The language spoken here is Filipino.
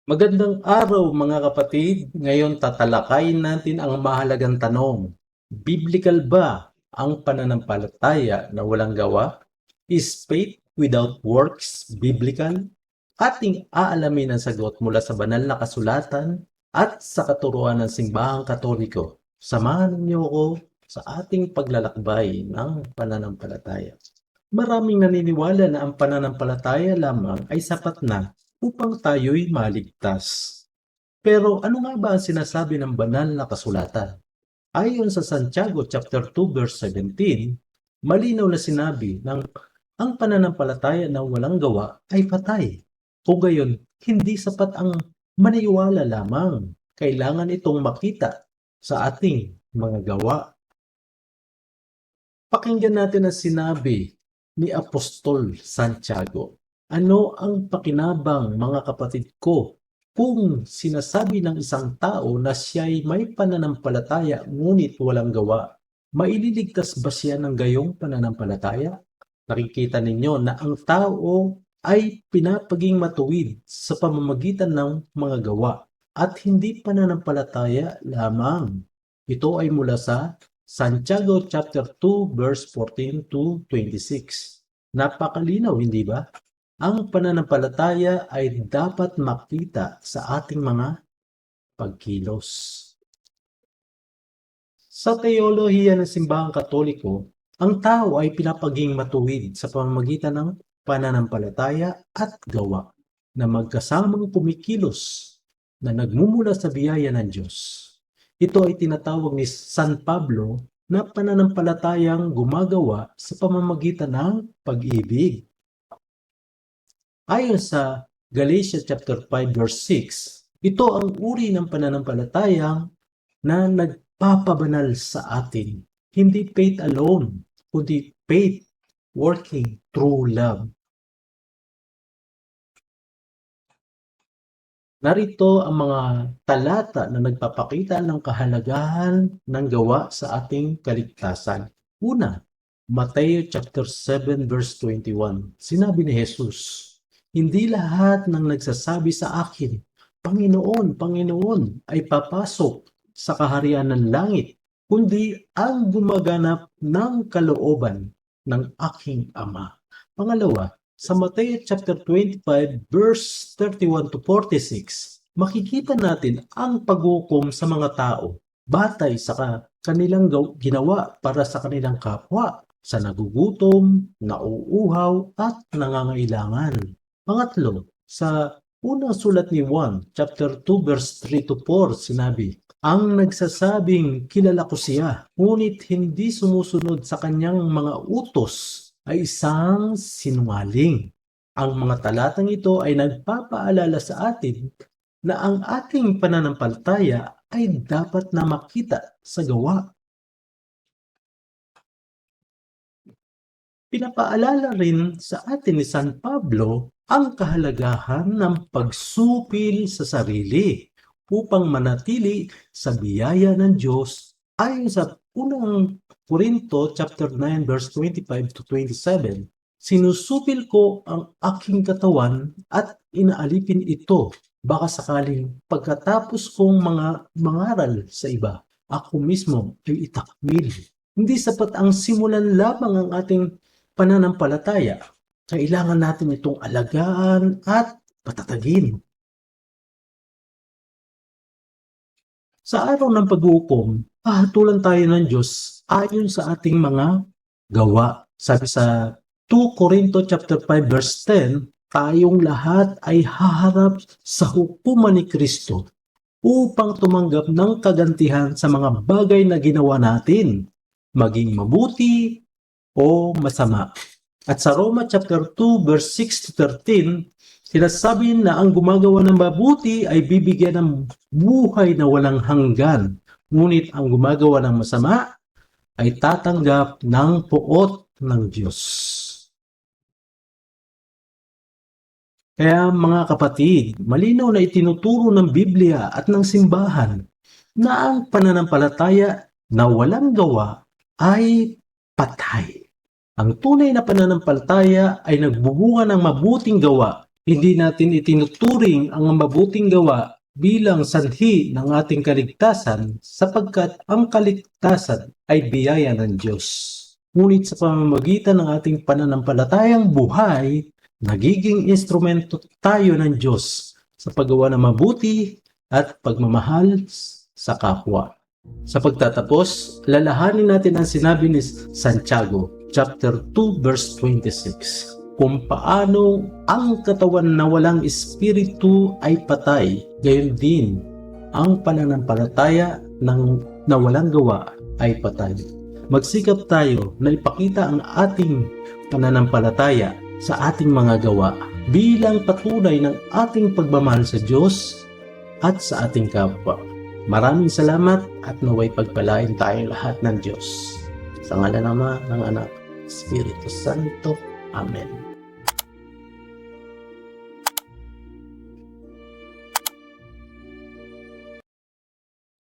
Magandang araw mga kapatid. Ngayon tatalakayin natin ang mahalagang tanong. Biblical ba ang pananampalataya na walang gawa? Is faith without works biblical? Ating aalamin ang sagot mula sa banal na kasulatan at sa katuruan ng simbahang katoliko. Samahan niyo ako sa ating paglalakbay ng pananampalataya. Maraming naniniwala na ang pananampalataya lamang ay sapat na upang tayo'y maligtas. Pero ano nga ba ang sinasabi ng banal na kasulatan? Ayon sa Santiago chapter 2 verse 17, malinaw na sinabi ng ang pananampalataya na walang gawa ay patay. Kung gayon, hindi sapat ang maniwala lamang. Kailangan itong makita sa ating mga gawa. Pakinggan natin ang sinabi ni Apostol Santiago. Ano ang pakinabang, mga kapatid ko, kung sinasabi ng isang tao na siya'y may pananampalataya ngunit walang gawa? Maililigtas ba siya ng gayong pananampalataya? Nakikita ninyo na ang tao ay pinapaging matuwid sa pamamagitan ng mga gawa at hindi pananampalataya lamang. Ito ay mula sa Santiago chapter 2 verse 14 to 26. Napakalinaw, hindi ba? Ang pananampalataya ay dapat makita sa ating mga pagkilos. Sa teolohiya ng simbahang katoliko, ang tao ay pinapaging matuwid sa pamamagitan ng pananampalataya at gawa na magkasamang kumikilos na nagmumula sa biyaya ng Diyos. Ito ay tinatawag ni San Pablo na pananampalatayang gumagawa sa pamamagitan ng pag-ibig. Ayon sa Galatians chapter 5 verse 6, ito ang uri ng pananampalatayang na nagpapabanal sa atin. Hindi faith alone, kundi faith working through love. Narito ang mga talata na nagpapakita ng kahalagahan ng gawa sa ating kaligtasan. Una, Mateo chapter 7 verse 21. Sinabi ni Jesus, hindi lahat ng nagsasabi sa akin, Panginoon, Panginoon, ay papasok sa kaharian ng langit, kundi ang gumaganap ng kalooban ng aking Ama. Pangalawa, sa Mateo chapter 25 verse 31 to 46, makikita natin ang paghukom sa mga tao batay sa kanilang ginawa para sa kanilang kapwa, sa nagugutom, nauuhaw at nangangailangan. Pangatlo, sa unang sulat ni Juan chapter 2 verse 3 to 4, sinabi, ang nagsasabing kilala ko siya, ngunit hindi sumusunod sa kanyang mga utos ay isang sinungaling. Ang mga talatang ito ay nagpapaalala sa atin na ang ating pananampalataya ay dapat na makita sa gawa. Pinapaalala rin sa atin ni San Pablo ang kahalagahan ng pagsupil sa sarili upang manatili sa biyaya ng Diyos ayon sa unang Korinto chapter 9 verse 25 to 27. Sinusupil ko ang aking katawan at inaalipin ito baka sakaling pagkatapos kong mga mangaral sa iba, ako mismo ay itakmil. Hindi sapat ang simulan lamang ang ating pananampalataya. Kailangan natin itong alagaan at patatagin. Sa araw ng paghukom, hahatulan tayo ng Diyos ayon sa ating mga gawa. Sabi sa 2 Corinto chapter 5 verse 10, tayong lahat ay haharap sa hukuman ni Kristo upang tumanggap ng kagantihan sa mga bagay na ginawa natin, maging mabuti o masama. At sa Roma chapter 2 verse 6 to 13, sinasabi na ang gumagawa ng mabuti ay bibigyan ng buhay na walang hanggan. Ngunit ang gumagawa ng masama ay tatanggap ng puot ng Diyos. Kaya mga kapatid, malinaw na itinuturo ng Biblia at ng simbahan na ang pananampalataya na walang gawa ay patay. Ang tunay na pananampalataya ay nagbubunga ng mabuting gawa, Hindi natin itinuturing ang mabuting gawa bilang sanhi ng ating kaligtasan sapagkat ang kaligtasan ay biyaya ng Diyos. Ngunit sa pamamagitan ng ating pananampalatayang buhay, nagiging instrumento tayo ng Diyos sa paggawa ng mabuti at pagmamahal sa kapwa. Sa pagtatapos, lalahanin natin ang sinabi ni Santiago, chapter 2, verse 26. Kung paano ang katawan na walang espiritu ay patay, gayon din ang pananampalataya na walang gawa ay patay. Magsikap tayo na ipakita ang ating pananampalataya sa ating mga gawa bilang patunay ng ating pagmamahal sa Diyos at sa ating kapwa. Maraming salamat at naway pagpalain tayong lahat ng Diyos. Sa ngalan ng Ama, ng Anak, Espiritu Santo. Amen.